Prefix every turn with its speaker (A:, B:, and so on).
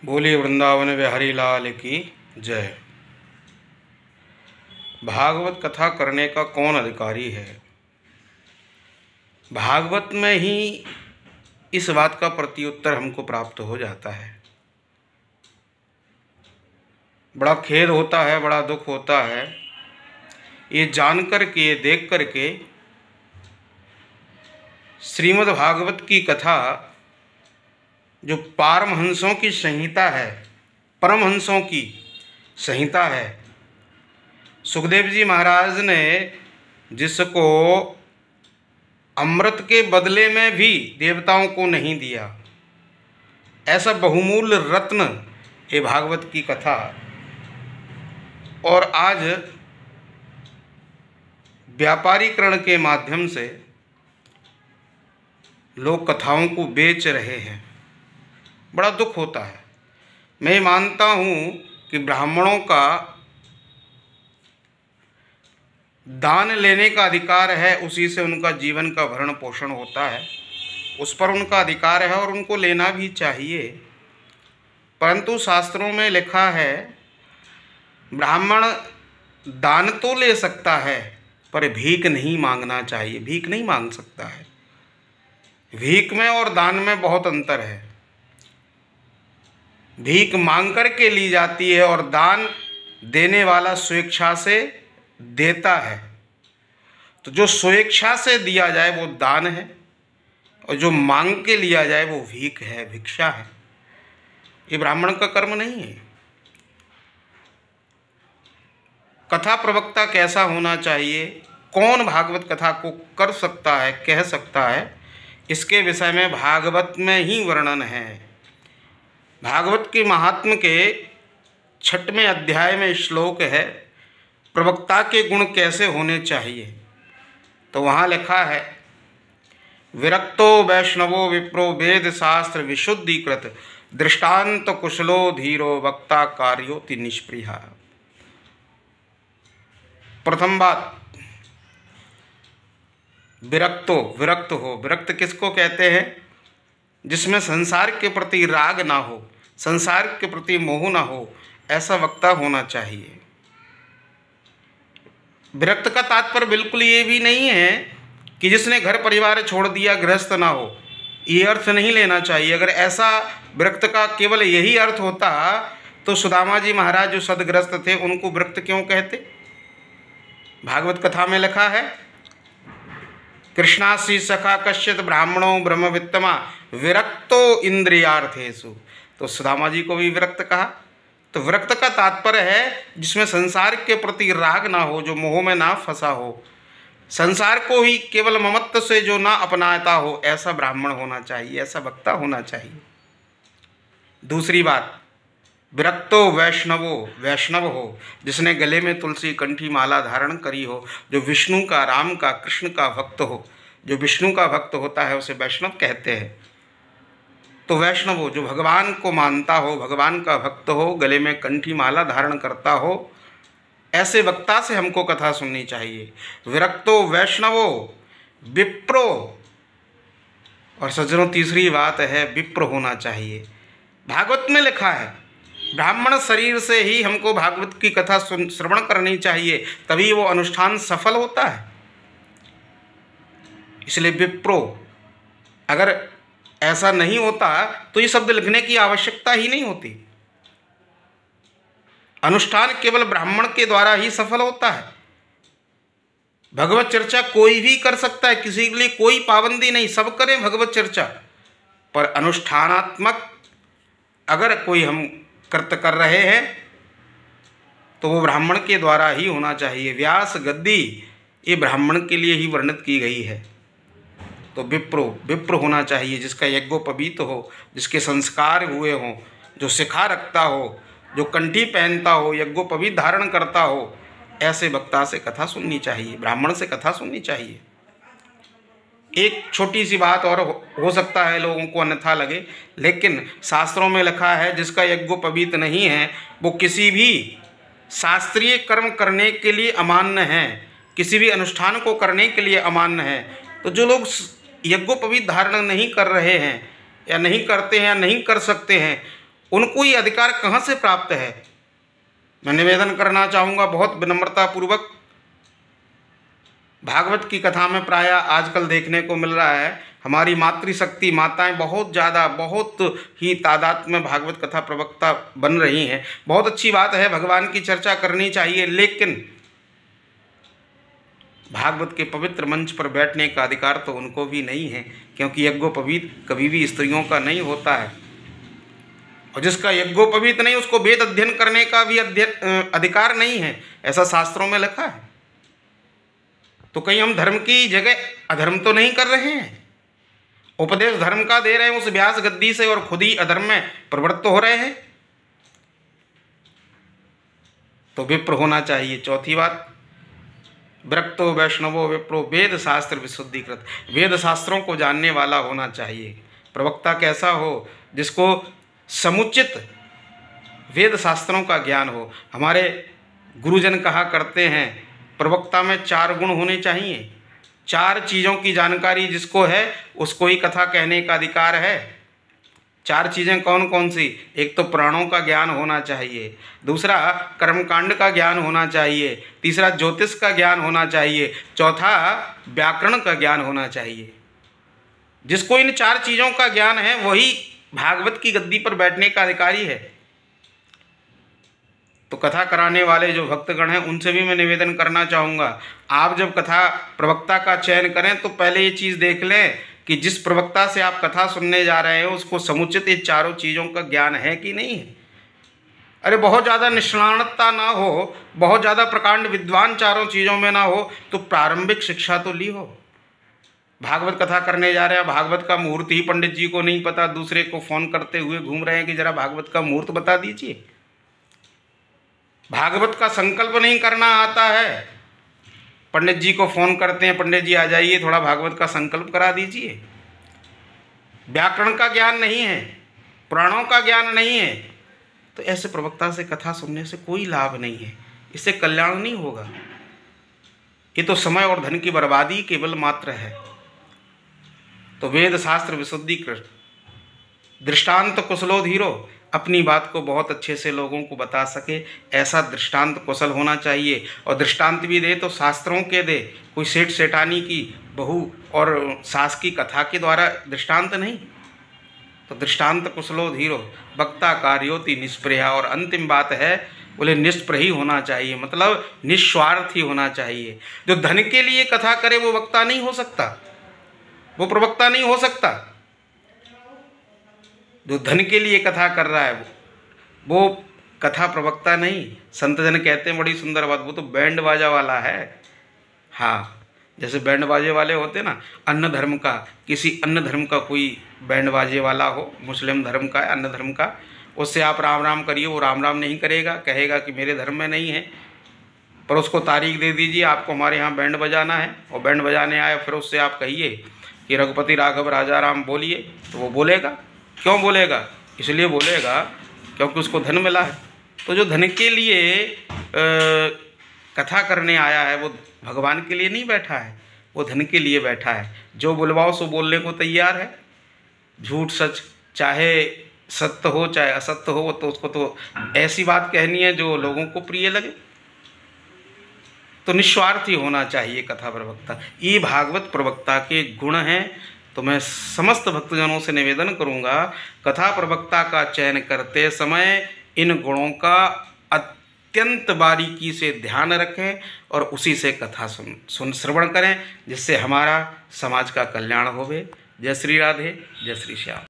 A: बोलिए वृंदावन बिहारी लाल की जय। भागवत कथा करने का कौन अधिकारी है? भागवत में ही इस बात का प्रत्युत्तर हमको प्राप्त हो जाता है। बड़ा खेद होता है, बड़ा दुख होता है ये जान कर के, ये देख कर के श्रीमद् भागवत की कथा जो पारमहंसों की संहिता है, परमहंसों की संहिता है, सुखदेव जी महाराज ने जिसको अमृत के बदले में भी देवताओं को नहीं दिया, ऐसा बहुमूल्य रत्न ये भागवत की कथा। और आज व्यापारीकरण के माध्यम से लोग कथाओं को बेच रहे हैं। बड़ा दुख होता है। मैं मानता हूँ कि ब्राह्मणों का दान लेने का अधिकार है, उसी से उनका जीवन का भरण पोषण होता है, उस पर उनका अधिकार है और उनको लेना भी चाहिए। परंतु शास्त्रों में लिखा है ब्राह्मण दान तो ले सकता है पर भीख नहीं मांगना चाहिए। भीख नहीं मांग सकता है। भीख में और दान में बहुत अंतर है। भीख मांग कर के ली जाती है और दान देने वाला स्वेच्छा से देता है। तो जो स्वेच्छा से दिया जाए वो दान है और जो मांग के लिया जाए वो भीख है, भिक्षा है। ये ब्राह्मण का कर्म नहीं है। कथा प्रवक्ता कैसा होना चाहिए, कौन भागवत कथा को कर सकता है, कह सकता है, इसके विषय में भागवत में ही वर्णन है। भागवत के महात्म्य के 6वें अध्याय में श्लोक है प्रवक्ता के गुण कैसे होने चाहिए। तो वहाँ लिखा है विरक्तो वैष्णवो विप्रो वेद शास्त्र विशुद्धिकृत दृष्टांत कुशलो धीरो वक्ता कार्योति निष्प्रिया। प्रथम बात, विरक्त हो। विरक्त किसको कहते हैं? जिसमें संसार के प्रति राग ना हो, संसार के प्रति मोह ना हो, ऐसा वक्ता होना चाहिए। विरक्त का तात्पर्य बिल्कुल ये भी नहीं है कि जिसने घर परिवार छोड़ दिया, गृहस्थ ना हो, ये अर्थ नहीं लेना चाहिए। अगर ऐसा विरक्त का केवल यही अर्थ होता तो सुदामा जी महाराज जो सदगृहस्थ थे उनको विरक्त क्यों कहते? भागवत कथा में लिखा है कृष्णासी सखा कश्चित ब्राह्मणों ब्रह्मवित्तमा विरक्तो इंद्रियार्थेषु। तो सुदामा जी को भी विरक्त कहा। तो विरक्त का तात्पर्य है जिसमें संसार के प्रति राग ना हो, जो मोह में ना फंसा हो, संसार को ही केवल ममत्व से जो ना अपनाता हो, ऐसा ब्राह्मण होना चाहिए, ऐसा वक्ता होना चाहिए। दूसरी बात, विरक्तो वैष्णव हो, जिसने गले में तुलसी कंठी माला धारण करी हो, जो विष्णु का, राम का, कृष्ण का भक्त हो। जो विष्णु का भक्त होता है उसे वैष्णव कहते हैं। तो वैष्णव हो, जो भगवान को मानता हो, भगवान का भक्त हो, गले में कंठी माला धारण करता हो, ऐसे वक्ता से हमको कथा सुननी चाहिए। विरक्तो वैष्णवो विप्रो। और सज्जनों, तीसरी बात है विप्र होना चाहिए। भागवत में लिखा है ब्राह्मण शरीर से ही हमको भागवत की कथा श्रवण करनी चाहिए, तभी वो अनुष्ठान सफल होता है। इसलिए विप्रो। अगर ऐसा नहीं होता तो ये शब्द लिखने की आवश्यकता ही नहीं होती। अनुष्ठान केवल ब्राह्मण के द्वारा ही सफल होता है। भगवत चर्चा कोई भी कर सकता है, किसी के लिए कोई पाबंदी नहीं, सब करें भगवत चर्चा। पर अनुष्ठानात्मक अगर कोई हम कर्त कर रहे हैं तो वो ब्राह्मण के द्वारा ही होना चाहिए। व्यास गद्दी ये ब्राह्मण के लिए ही वर्णित की गई है। तो विप्र होना चाहिए, जिसका यज्ञोपवीत हो, जिसके संस्कार हुए हों, जो शिखा रखता हो, जो कंठी पहनता हो, यज्ञोपवीत धारण करता हो, ऐसे वक्ता से कथा सुननी चाहिए, ब्राह्मण से कथा सुननी चाहिए। एक छोटी सी बात और हो सकता है लोगों को अन्यथा लगे, लेकिन शास्त्रों में लिखा है जिसका यज्ञोपवीत नहीं है वो किसी भी शास्त्रीय कर्म करने के लिए अमान्य है, किसी भी अनुष्ठान को करने के लिए अमान्य है। तो जो लोग यज्ञोपवीत धारण नहीं कर रहे हैं या नहीं करते हैं या नहीं कर सकते हैं, उनको ये अधिकार कहाँ से प्राप्त है? मैं निवेदन करना चाहूँगा बहुत विनम्रतापूर्वक, भागवत की कथा में प्रायः आजकल देखने को मिल रहा है हमारी मातृशक्ति माताएं बहुत ही तादाद में भागवत कथा प्रवक्ता बन रही हैं। बहुत अच्छी बात है, भगवान की चर्चा करनी चाहिए, लेकिन भागवत के पवित्र मंच पर बैठने का अधिकार तो उनको भी नहीं है, क्योंकि यज्ञोपवीत कभी भी स्त्रियों का नहीं होता है, और जिसका यज्ञोपवीत नहीं उसको वेद अध्ययन करने का भी अधिकार नहीं है, ऐसा शास्त्रों में लिखा है। तो कहीं हम धर्म की जगह अधर्म तो नहीं कर रहे हैं? उपदेश धर्म का दे रहे हैं उस व्यास गद्दी से, और खुद ही अधर्म में प्रवृत्त हो रहे हैं। तो विप्र होना चाहिए। चौथी बात, विरक्तो वैष्णवो विप्रो वेद शास्त्र विशुद्धिकृत, वेद शास्त्रों को जानने वाला होना चाहिए। प्रवक्ता कैसा हो? जिसको समुचित वेद शास्त्रों का ज्ञान हो। हमारे गुरुजन कहा करते हैं प्रवक्ता में 4 गुण होने चाहिए। 4 चीज़ों की जानकारी जिसको है उसको ही कथा कहने का अधिकार है। 4 चीज़ें कौन कौन सी? एक तो पुराणों का ज्ञान होना चाहिए, दूसरा कर्मकांड का ज्ञान होना चाहिए, तीसरा ज्योतिष का ज्ञान होना चाहिए, चौथा व्याकरण का ज्ञान होना चाहिए। जिसको इन 4 चीज़ों का ज्ञान है वही भागवत की गद्दी पर बैठने का अधिकारी है। तो कथा कराने वाले जो भक्तगण हैं उनसे भी मैं निवेदन करना चाहूँगा, आप जब कथा प्रवक्ता का चयन करें तो पहले ये चीज़ देख लें कि जिस प्रवक्ता से आप कथा सुनने जा रहे हैं उसको समुचित ये 4 चीज़ों का ज्ञान है कि नहीं है। अरे बहुत ज़्यादा निष्णातता ना हो, बहुत ज़्यादा प्रकांड विद्वान 4 चीज़ों में ना हो, तो प्रारंभिक शिक्षा तो ली हो। भागवत कथा करने जा रहे हैं, भागवत का मुहूर्त ही पंडित जी को नहीं पता, दूसरे को फ़ोन करते हुए घूम रहे हैं कि ज़रा भागवत का मुहूर्त बता दीजिए। भागवत का संकल्प नहीं करना आता है, पंडित जी को फ़ोन करते हैं, पंडित जी आ जाइए थोड़ा भागवत का संकल्प करा दीजिए। व्याकरण का ज्ञान नहीं है, पुराणों का ज्ञान नहीं है, तो ऐसे प्रवक्ता से कथा सुनने से कोई लाभ नहीं है, इससे कल्याण नहीं होगा। ये तो समय और धन की बर्बादी केवल मात्र है। तो वेद शास्त्र विशुद्धिकृत, दृष्टांत कुशलो धीरो, अपनी बात को बहुत अच्छे से लोगों को बता सके ऐसा दृष्टांत कुशल होना चाहिए। और दृष्टांत भी दे तो शास्त्रों के दे, कोई सेठ सेठानी की बहू और सास की कथा के द्वारा दृष्टांत नहीं। तो दृष्टांत कुशलो धीरो, वक्ता कार्योति निष्प्रया, और अंतिम बात है बोले निष्प्रही होना चाहिए, मतलब निस्वार्थी होना चाहिए। जो धन के लिए कथा करे वो वक्ता नहीं हो सकता, वो प्रवक्ता नहीं हो सकता। जो धन के लिए कथा कर रहा है वो कथा प्रवक्ता नहीं। संत जन कहते हैं बड़ी सुंदर बात, वो तो बैंड बाजा वाला है। हाँ, जैसे बैंड बाजे वाले होते ना, अन्य धर्म का, किसी अन्य धर्म का कोई बैंड बाजे वाला हो, मुस्लिम धर्म का, अन्य धर्म का, उससे आप राम राम करिए, वो राम राम नहीं करेगा, कहेगा कि मेरे धर्म में नहीं है। पर उसको तारीख दे दीजिए आपको हमारे यहाँ बैंड बजाना है, और बैंड बजाने आए, फिर उससे आप कहिए कि रघुपति राघव राजा राम बोलिए, तो वो बोलेगा। क्यों बोलेगा? इसलिए बोलेगा क्योंकि उसको धन मिला है। तो जो धन के लिए कथा करने आया है वो भगवान के लिए नहीं बैठा है, वो धन के लिए बैठा है। जो बुलवाओ सो बोलने को तैयार है, झूठ सच, चाहे सत्य हो चाहे असत्य हो, तो उसको तो ऐसी बात कहनी है जो लोगों को प्रिय लगे। तो निस्वार्थी होना चाहिए कथा प्रवक्ता। ये भागवत प्रवक्ता के गुण हैं। तो मैं समस्त भक्तजनों से निवेदन करूंगा, कथा प्रवक्ता का चयन करते समय इन गुणों का अत्यंत बारीकी से ध्यान रखें और उसी से कथा श्रवण करें, जिससे हमारा समाज का कल्याण होवे। जय श्री राधे, जय श्री श्याम।